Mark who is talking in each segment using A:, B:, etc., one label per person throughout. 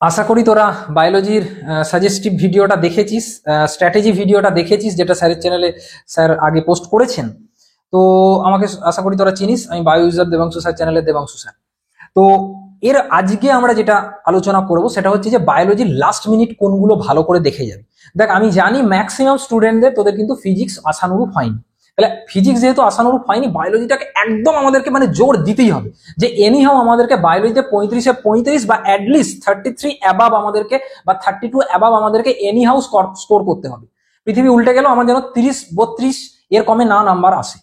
A: আশা করি তোরা বায়োলজির সাজেস্টিভ ভিডিওটা দেখেছিস, স্ট্র্যাটেজি ভিডিওটা দেখেছিস, যেটা স্যারের চ্যানেলে স্যার আগে পোস্ট করেছেন। তো আমাকে আশা করি তোরা চিনিস, আমি বায়ো ইউজার দেবাংশু স্যার চ্যানেলের দেবাংশু স্যার। তো এর আজকে আমরা যেটা আলোচনা করব সেটা হচ্ছে যে বায়োলজির লাস্ট মিনিট কোনগুলো ভালো করে দেখে যাবে। দেখ, আমি জানি ম্যাক্সিমাম স্টুডেন্টদের তোদের কিন্তু ফিজিক্স আশানুরূপ হয়নি। তাহলে ফিজিক্স যেহেতু আশানুরূপ হয়নি, বায়োলজিটাকে একদম আমাদেরকে মানে জোর দিতেই হবে যে এনিহাও আমাদেরকে বায়োলজিতে 35-এ 35 বা অ্যাটলিস্ট 33 অ্যাবাভ আমাদেরকে, বা 32 অ্যাবাভ আমাদেরকে এনিহাও স্কোর করতে হবে। পৃথিবী উল্টে গেল, আমার যেন 30-32 এর কমে না নাম্বার আসে,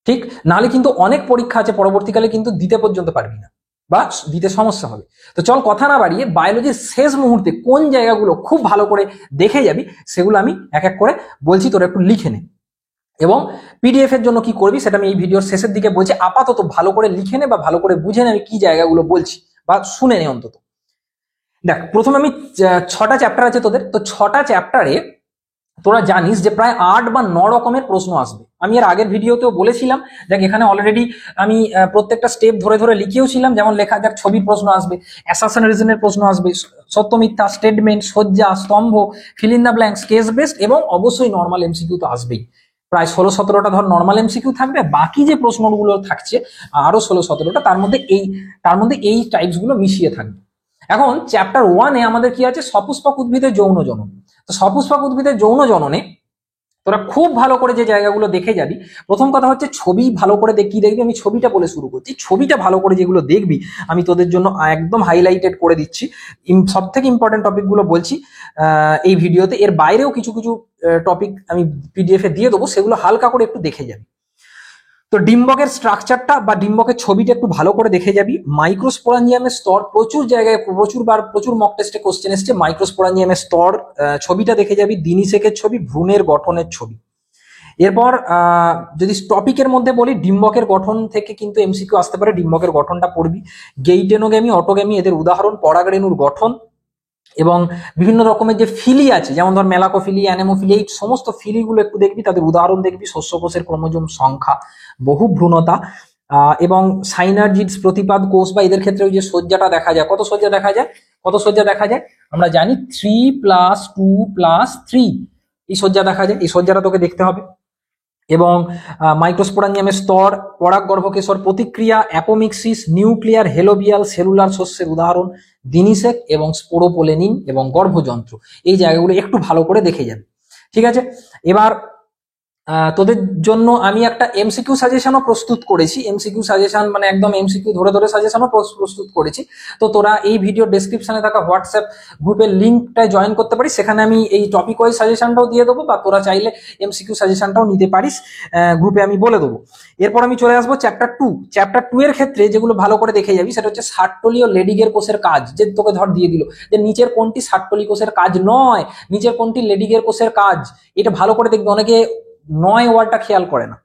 A: ঠিক নাহলে কিন্তু অনেক পরীক্ষা আছে পরবর্তীকালে কিন্তু দিতে পর্যন্ত পারবি না বা দিতে সমস্যা হবে। তো চল কথা না বাড়িয়ে বায়োলজির শেষ মুহূর্তে কোন জায়গাগুলো খুব ভালো করে দেখে যাবি সেগুলো আমি এক এক করে বলছি, তোরা একটু লিখে নে। এবং পিডিএফ এর জন্য কি করবি সেটা আমি এই ভিডিওর শেষের দিকে বলছি। আপাতত ভালো করে লিখে নে বা ভালো করে বুঝে নে আমি কি জায়গাগুলো বলছি, বা শুনে নে অন্তত। দেখ, প্রথমে আমি 6টা চ্যাপ্টার আছে তোদের, তো 6টা চ্যাপ্টারে তোরা জানিস যে প্রায় 8 বা 9 রকমের প্রশ্ন আসবে। আমি এর আগের ভিডিওতেও বলেছিলাম, দেখ এখানে অলরেডি আমি প্রত্যেকটা স্টেপ ধরে ধরে লিখিয়েও ছিলাম। যেমন লেখা যাক, ছবির প্রশ্ন আসবে, অ্যাসারশন রিজনের প্রশ্ন আসবে, সত্য মিথ্যা, স্টেটমেন্ট, সজ্জা, স্তম্ভ, fill in the blanks, case based, এবং অবশ্যই নর্মাল এমসিকিউ তো আসবেই। প্রায় 16-17টা ধর নর্মাল এমসিকিউ থাকবে, বাকি যে প্রশ্নগুলো থাকছে আরো 16-17টা, তার মধ্যে এই টাইপস গুলো মিশিয়ে থাকবে। এখন চ্যাপ্টার 1-এ আমাদের কি আছে? সপুষ্পক উদ্ভিদের যৌন জনন। তো সপুষ্পক উদ্ভিদের যৌন জননে তোরা খুব ভালো করে যে জায়গাগুলো দেখে যাবি, প্রথম কথা হচ্ছে ছবি ভালো করে কি দেখবি। আমি ছবিটা বলে শুরু করছি। ছবিটা ভালো করে যেগুলো দেখবি আমি তোদের জন্য একদম হাইলাইটেড করে দিচ্ছি, সব থেকে ইম্পর্টেন্ট টপিক গুলো বলছি এই ভিডিওতে। এর বাইরেও কিছু কিছু টপিক আমি পিডিএফ এ দিয়ে দেবো, সেগুলো হালকা করে একটু দেখে যাবি। তো ডিম্বকের স্ট্রাকচারটা বা ডিম্বকের ছবিটা একটু ভালো করে দেখে যাবি। মাইক্রোস্পোরাঞ্জিয়ামের স্তর, প্রচুর জায়গায় প্রচুর মক টেস্টে কোশ্চেন এসছে মাইক্রোস্পোরাঞ্জিয়ামের স্তর, ছবিটা দেখে যাবি। দিনিসেকের ছবি, ভ্রূণের গঠনের ছবি। এরপর যদি টপিকের মধ্যে বলি, ডিম্বকের গঠন থেকে কিন্তু এমসিকিউ আসতে পারে, ডিম্বকের গঠনটা পড়বি। গেইটেনোগ্যামি, অটোগ্যামি এদের উদাহরণ, পরাগরেণুর গঠন, এবং বিভিন্ন রকমের যে ফিলি আছে, যেমন ধর মেলাকোফিলি, অ্যানেমোফিলি, এই সমস্ত ফিলিগুলো একটু দেখবি, তাদের উদাহরণ দেখবি। শস্যকোষের ক্রোমোজোম সংখ্যা, বহু ভ্রূণতা, এবং সাইনার্জিডস, প্রতিপাদ কোষ, বা এদের ক্ষেত্রে ওই যে সজ্জাটা দেখা যায়। কত সজ্জা দেখা যায়? আমরা জানি 3+2+3 এই সজ্জা দেখা যায়। এই সজ্জাটা তোকে দেখতে হবে। এবং মাইক্রোস্পোরাঞ্জিয়ামের স্তর, পরাগগর্ভকেশর প্রতিক্রিয়া, অ্যাপোমিক্সিস, নিউক্লিয়ার, হেলোবিয়াল, সেলুলার শস্যের উদাহরণ, দিনিসেক, এবং স্পোরোপোলেনিন এবং গর্ভযন্ত্র, এই জায়গাগুলো একটু ভালো করে দেখে যাবে। ঠিক আছে, এবার তোদের জন্য আমি একটা এমসিকিউ সাজেশনও প্রস্তুত করেছি। এমসিকিউ সাজেশন মানে একদম এমসিকিউ ধরে ধরে সাজেশনও প্রস্তুত করেছি। তো তোরা এই ভিডিও ডেসক্রিপশনে থাকা হোয়াটসঅ্যাপ গ্রুপের লিঙ্কটায় জয়েন করতে পারিস, সেখানে আমি এই টপিক ওয়াইজ সাজেশনটাও দিয়ে দেবো, বা তোরা চাইলে এমসিকিউ সাজেশনটাও নিতে পারিস, গ্রুপে আমি বলে দেবো। এরপর আমি চলে আসবো চ্যাপ্টার 2 এর ক্ষেত্রে যেগুলো ভালো করে দেখে যাবি সেটা হচ্ছে সার্টলি ও লেডিগের কোষের কাজ। যে তোকে ধর দিয়ে দিল যে নিচের কোনটি সার্টলি কোষের কাজ নয়, নিচের কোনটি লেডিগের কোষের কাজ, এটা ভালো করে দেখবি। অনেকে নয় ওয়ার্ডটা খেয়াল করে না,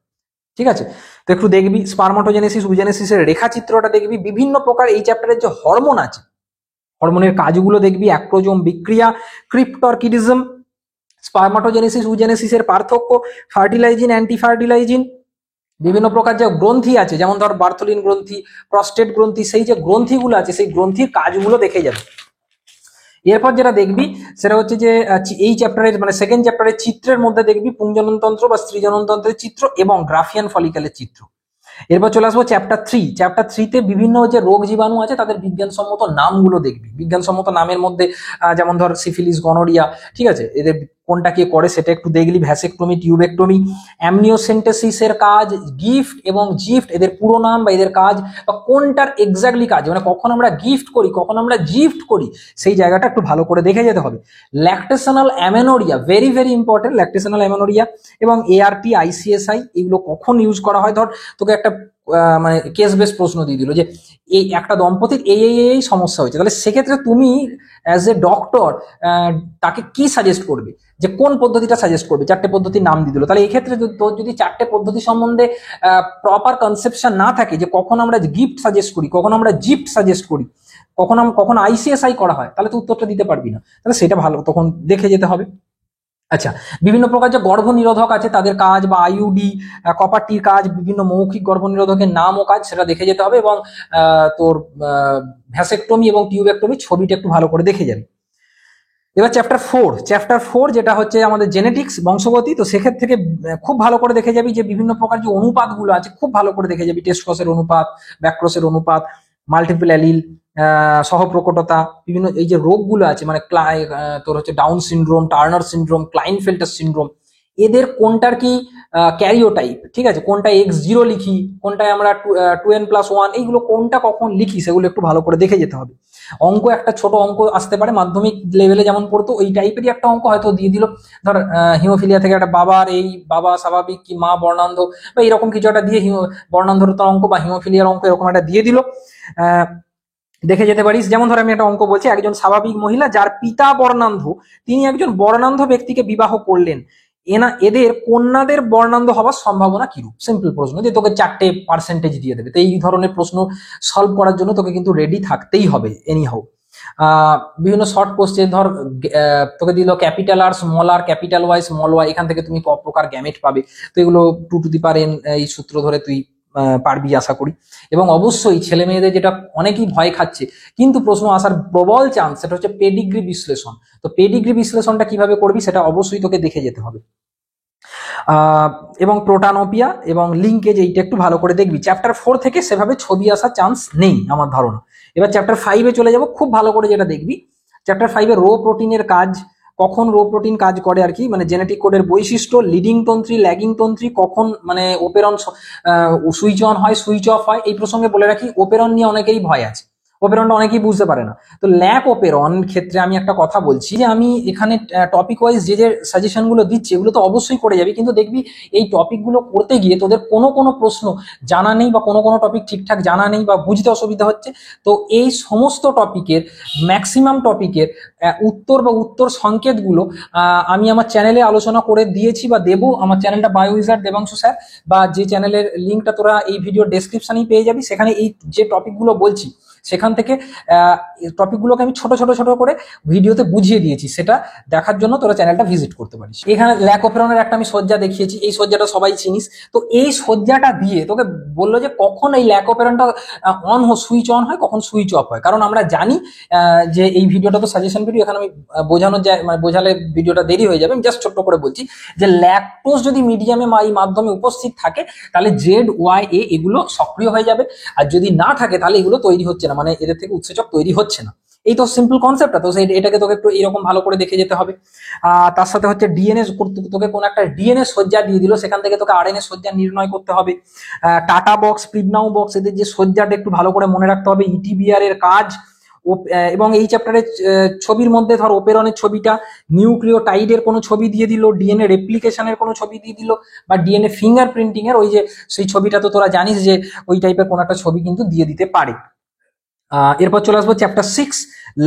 A: ঠিক আছে? তো একটু দেখবি। স্পারমাটোজেনেসিস, উজেনেসিসের রেখাচিত্রটা দেখবি। বিভিন্ন প্রকার এই চ্যাপ্টারের যে হরমোন আছে, হরমোনের কাজগুলো দেখবি। অ্যাক্রোজোম বিক্রিয়া, ক্রিপ্টরকিডিজম, স্পারমাটোজেনেসিস, উজেনেসিসের পার্থক্য, ফার্টিলাইজিন, অ্যান্টি ফার্টিলাইজিন, বিভিন্ন প্রকার যে গ্রন্থি আছে, যেমন ধর বার্থলিন গ্রন্থি, প্রস্টেট গ্রন্থি, সেই যে গ্রন্থিগুলো আছে সেই গ্রন্থির কাজগুলো দেখে যাবে। এরপর যেটা দেখবি সেটা হচ্ছে যে এই চ্যাপ্টারের মানে সেকেন্ড চ্যাপ্টারের চিত্রের মধ্যে দেখবি পুংজননতন্ত্র বা স্ত্রী জননতন্ত্রের চিত্র এবং গ্রাফিয়ান ফলিক্যালের চিত্র। এরপর চলে আসবো চ্যাপ্টার 3 তে বিভিন্ন যে রোগ জীবাণু আছে তাদের বিজ্ঞানসম্মত নামগুলো দেখবি। বিজ্ঞানসম্মত নামের মধ্যে যেমন ধর সিফিলিস, গনোরিয়া, ঠিক আছে, এদের কোনটা কে করে সেটা একটু দেখলি। ভ্যাসেক্টমি, টিউবেক্টমি, অ্যামনিওসেন্টেসিসের কাজ, গিফট এবং জিফট এদের পুরো নাম বা এদের কাজ, বা কোনটার এক্স্যাক্টলি কাজ, মানে কখন আমরা গিফট করি কখন আমরা জিফট করি, সেই জায়গাটা একটু ভালো করে দেখে যেতে হবে। Lactational amenorrhoea, very very important lactational amenorrhoea, এবং এআরটি, আইসিএসআই এগুলো কখন ইউজ করা হয়। ধর তোকে একটা মানে কেস বেস প্রশ্ন দিয়ে দিল যে এই একটা দম্পতির এই সমস্যা হয়েছে, তাহলে সেক্ষেত্রে তুমি অ্যাজ এ ডক্টর তাকে কি সাজেস্ট করবে, যে কোন পদ্ধতিটা সাজেস্ট করবে। 4টে পদ্ধতির নাম দিয়ে দিল, তাহলে এই ক্ষেত্রে তোর যদি 4টে পদ্ধতি সম্বন্ধে প্রপার কনসেপশন না থাকে, যে কখন আমরা গিফট সাজেস্ট করি, কখন আমরা জিফট সাজেস্ট করি, কখন আইসিএসআই করা হয়, তাহলে তো উত্তরটা দিতে পারবি না। তাহলে সেটা ভালো তখন দেখে যেতে হবে। আচ্ছা, বিভিন্ন প্রকার যে গর্ভ নিরোধক আছে তাদের কাজ, বা আইইউডি, কপার টির কাজ, বিভিন্ন মৌখিক গর্ভ নিরোধকের নাম ও কাজ সেটা দেখে যেতে হবে, এবং তোর ভ্যাসেক্টমি এবং টিউবেক্টমি ছবিটা একটু ভালো করে দেখে যাবে। এবার চ্যাপ্টার 4 যেটা হচ্ছে আমাদের জেনেটিক্স, বংশগতি। তো সেক্ষেত্রে থেকে খুব ভালো করে দেখে যাবি যে বিভিন্ন প্রকার যে অনুপাতগুলো আছে খুব ভালো করে দেখে যাবি, টেস্ট ক্রসের অনুপাত, ব্যাকক্রসের অনুপাত, মাল্টিপল অ্যালিল, সহপ্রকটতা, বিভিন্ন এই যে রোগগুলো আছে মানে তোর হচ্ছে down syndrome, Turner syndrome, Klinefelter syndrome, এদের কোনটার কি ক্যারিওটাইপ, ঠিক আছে, কোনটা X0 লিখি, কোনটায় আমরা 2n+1, এইগুলো কোনটা কখন লিখি সেগুলো একটু ভালো করে দেখে যেতে হবে। অঙ্ক একটা ছোট অঙ্ক আসতে পারে মাধ্যমিক লেভেলে যেমন পড়তো ওই টাইপেরই একটা অঙ্ক হয়তো দিয়ে দিল, ধর হিমোফিলিয়া থেকে একটা বাবা স্বাভাবিক কি মা বর্ণান্ধ, বা এরকম কিছু একটা দিয়ে বর্ণান্ধতার অঙ্ক বা হিমোফিলিয়ার অঙ্ক এরকম একটা দিয়ে দিল, দেখে যেতে পারিস। যেমন ধর আমি একটা অঙ্ক বলছি, একজন স্বাভাবিক মহিলা যার পিতা বর্ণান্ধ, তিনি একজন বর্ণান্ধ ব্যক্তিকে বিবাহ করলেন, এদের কন্যাদের বর্ণান্ধ হওয়ার সম্ভাবনা কিরূপ? সিম্পল প্রশ্ন, যে তোকে 4টে পার্সেন্টেজ দিয়ে দেবে। তো এই ধরনের প্রশ্ন সলভ করার জন্য তোকে কিন্তু রেডি থাকতেই হবে এনি হাউ। বিভিন্ন শর্ট কোশ্চেন, ধর তোকে দিল ক্যাপিটাল আর স্মল আর, ক্যাপিটাল ওয়াই স্মল ওয়াই, এখান থেকে তুমি ক প্রকার গ্যামেট পাবে। তো এগুলো 2n এই সূত্র ধরে তুই পারবি আশা করি। এবং অবশ্যই ছেলে মেয়েদের যেটা অনেকেই ভয় খাচ্ছে কিন্তু প্রশ্ন আসার প্রবল চান্স, সেটা হচ্ছে পেডিগ্রি বিশ্লেষণ। তো পেডিগ্রি বিশ্লেষণটা কিভাবে করবি সেটা অবশ্যই তোকে দেখে যেতে হবে। এবং প্রোটানোপিয়া এবং লিঙ্কেজ এইটা একটু ভালো করে দেখবি। চ্যাপ্টার 4 থেকে সেভাবে ছবি আসার চান্স নেই আমার ধারণা। এবার চ্যাপ্টার 5-এ চলে যাব, খুব ভালো করে যেটা দেখবি চ্যাপ্টার 5-এ রো প্রোটিনের কাজ, কখন রো প্রোটিন কাজ করে আর কি, মানে জেনেটিক কোডের বৈশিষ্ট্য, লিডিং তন্ত্রী, ল্যাগিং তন্ত্রী, কখন মানে ওপেরন সুইচ অন হয়, সুইচ অফ হয়। এই প্রসঙ্গে বলে রাখি, ওপেরন নিয়ে অনেকেরই ভয় আছে, ওপেরনটা অনেকেই বুঝতে পারে না। তো ল্যাক ওপেরন ক্ষেত্রে আমি একটা কথা বলছি, যে আমি এখানে টপিক ওয়াইজ যে সাজেশন গুলো দিচ্ছি এগুলো তো অবশ্যই করে যাবি, কিন্তু দেখবি এই টপিক গুলো করতে গিয়ে তোদের কোনো প্রশ্ন জানা নেই, বা কোনো টপিক ঠিকঠাক জানা নেই, বা বুঝতে অসুবিধা হচ্ছে। তো এই সমস্ত টপিকের ম্যাক্সিমাম টপিকের উত্তর বা উত্তর সংকেতগুলো আমি আমার চ্যানেলে আলোচনা করে দিয়েছি বা দেবো। আমার চ্যানেলটা বায়ো উইজার্ড দেবাংশু স্যার, বা যে চ্যানেলের লিঙ্কটা তোরা এই ভিডিও ডেসক্রিপশনেই পেয়ে যাবি, সেখানে এই যে টপিকগুলো বলছি সেখান থেকে টপিকগুলোকে আমি ছোট ছোট করে ভিডিওতে বুঝিয়ে দিয়েছি, সেটা দেখার জন্য তোরা চ্যানেলটা ভিজিট করতে পারিস। এখানে ল্যাক ওপেরনের একটা আমি সজ্জা দেখিয়েছি, এই সজ্জাটা সবাই চিনিস। তো এই সজ্জাটা দিয়ে তোকে বললো যে কখন এই ল্যাক ওপেরনটা সুইচ অন হয়, কখন সুইচ অফ হয়। কারণ আমরা জানি যে এই ভিডিওটা তো সাজেশন ভিডিও, এখানে আমি বোঝানোর যায় মানে বোঝালে ভিডিওটা দেরি হয়ে যাবে, আমি জাস্ট ছোট্ট করে বলছি যে ল্যাকটোজ যদি মিডিয়ামে বা এই মাধ্যমে উপস্থিত থাকে তাহলে ZYA এগুলো সক্রিয় হয়ে যাবে, আর যদি না থাকে তাহলে এগুলো তৈরি হচ্ছে না, মানে এদের থেকে উৎসেচক তৈরি হচ্ছে না। এই তো সিম্পল কনসেপ্টটা। তো এটাকে তোকে একটু এরকম ভালো করে দেখে যেতে হবে। তার সাথে হচ্ছে ডিএনএ, তোকে কোন একটা ডিএনএ সজ্জা দিয়ে দিল, সেখান থেকে তোকে আরএনএ সজ্জা নির্ণয় করতে হবে। টাটা বক্স, প্রিবনাউ বক্স, এদের যে সজ্জাটা একটু ভালো করে মনে রাখতে হবে। ইটিবিআর এর কাজ, এবং এই চ্যাপ্টারের ছবির মধ্যে ধর ওপেরনের ছবিটা, নিউক্লিওটাইডের কোনো ছবি দিয়ে দিল, ডিএনএ রেপ্লিকেশনের কোনো ছবি দিয়ে দিল, বা ডিএনএ ফিঙ্গারপ্রিন্টিং এর ওই যে সেই ছবিটা, তো তোরা জানিস যে ওই টাইপের কোনো একটা ছবি কিন্তু দিয়ে দিতে পারে। এরপর চলে আসবো চ্যাপ্টার 6,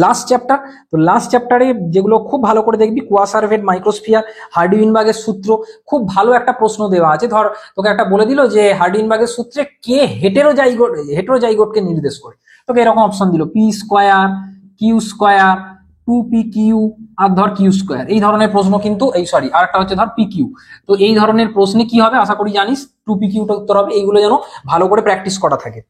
A: লাস্ট চ্যাপ্টার। তো লাস্ট চ্যাপ্টারে যেগুলো খুব ভালো করে দেখবি, কোয়াসারভেট, মাইক্রোস্ফিয়ার, হার্ডি-উইনবার্গের সূত্র, খুব ভালো একটা প্রশ্ন দেওয়া আছে। ধর তোকে একটা বলে দিল যে হার্ডি-উইনবার্গের সূত্রে কে হেটেরোজাইগোটকে নির্দেশ করে, তোকে এরকম অপশন দিল P² Q², 2PQ আর ধর Q², এই ধরনের প্রশ্ন কিন্তু আর একটা হচ্ছে ধর PQ। তো এই ধরনের প্রশ্নে কি হবে আশা করি জানিস, 2PQ-টা উত্তর হবে। এইগুলো যেন ভালো করে প্র্যাকটিস করা থাকে।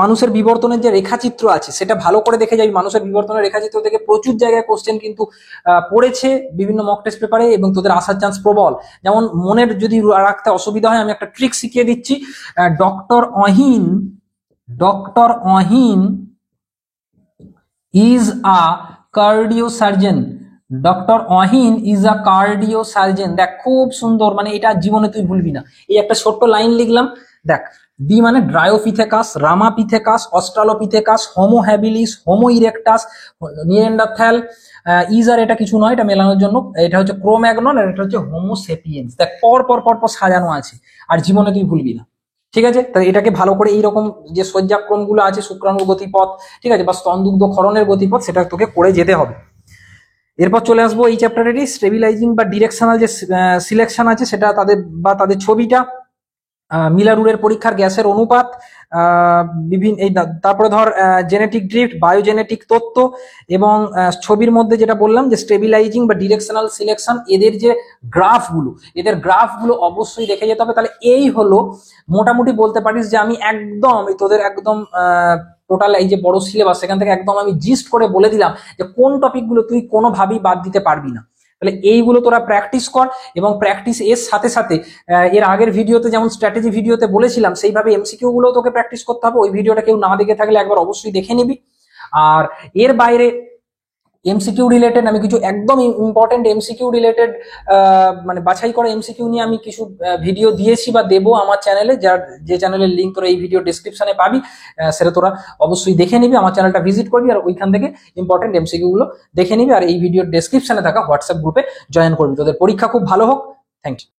A: মানুষের বিবর্তনের যে রেখাচিত্র আছে সেটা ভালো করে দেখে যাবি। মানুষের বিবর্তনের রেখাচিত্র থেকে প্রচুর জায়গায় কোশ্চেন কিন্তু পড়েছে বিভিন্ন মক টেস্ট পেপারে, এবং তোদের আসার চান্স প্রবল। যেমন মনের যদি রাখতে অসুবিধা হয়, আমি একটা ট্রিক শিখিয়ে দিচ্ছি। Doctor Ahin is a cardio surgeon. Doctor Ahin is a cardio surgeon. দেখ খুব সুন্দর, মানে এটা জীবনে তুই ভুলবি না। এই একটা ছোট্ট লাইন লিখলাম, দেখ ডি মানে Dryopithecus, Ramapithecus, Australopithecus, Homo habilis, Homo erectus, Neanderthal. ইজার এটা কিছু নয়, এটা মেলানোর জন্য, এটা হচ্ছে ক্রোম্যাগনন, আর এটা হচ্ছে হোমো সেপিয়েন্স। দেখ পর সাজানো আছে, আর জীবনে তুই ভুলবি না, ঠিক আছে? তাহলে এটাকে ভালো করে এইরকম যে সজ্জাক্রম গুলো আছে, শুক্রাণুর গতিপথ, ঠিক আছে, বা স্তনদুগ্ধ ক্ষরণের গতিপথ, সেটা তোকে করে যেতে হবে। এরপর চলে আসবো এই চ্যাপ্টারেরই স্টেবিলাইজিং বা ডিরেকশনাল যে সিলেকশন আছে, সেটা তাদের ছবিটা, মিলারুরের পরীক্ষার গ্যাসের অনুপাত, বিভিন্ন এই তারপরে ধর জেনেটিক ড্রিফট, বায়োজেনেটিক তত্ত্ব, এবং ছবির মধ্যে যেটা বললাম যে স্টেবিলাইজিং বা ডিরেকশনাল সিলেকশন, এদের যে গ্রাফগুলো, এদের গ্রাফগুলো অবশ্যই দেখে যেতে হবে। তাহলে এই হলো মোটামুটি বলতে পারিস যে আমি একদম তোদের একদম টোটাল এই যে বড় সিলেবাস সেখান থেকে একদম আমি জিস্ট করে বলে দিলাম যে কোন টপিকগুলো তুই কোনোভাবেই বাদ দিতে পারবি না। তাহলে এইগুলো তোরা প্র্যাকটিস কর, এবং প্র্যাকটিস এর সাথে সাথে এর আগের ভিডিওতে যেমন স্ট্র্যাটেজি ভিডিওতে বলেছিলাম সেইভাবে এমসিকিউ গুলো তোকে প্র্যাকটিস করতে হবে। ওই ভিডিওটা কেউ না দেখে থাকলে একবার অবশ্যই দেখে নিবি। আর এর বাইরে এমসিকিউ রিলেটেড আমি কিছু একদম ইম্পর্টেন্ট এমসিকিউ রিলেটেড মানে বাছাই করা এমসিকিউ নিয়ে আমি কিছু ভিডিও দিয়েছি বা দেবো আমার চ্যানেলে, যার যে চ্যানেলের লিঙ্ক তোরা এই ভিডিও ডিসক্রিপশনে পাবি, সেটা তোরা অবশ্যই দেখে নিবি। আমার চ্যানেলটা ভিজিট করবি আর ওইখান থেকে ইম্পর্টেন্ট এমসিকিউ গুলো দেখে নিবি, আর এই ভিডিওর ডেসক্রিপশনে থাকা হোয়াটসঅ্যাপ গ্রুপে জয়েন করবি। তোদের পরীক্ষা খুব ভালো হোক। Thank you.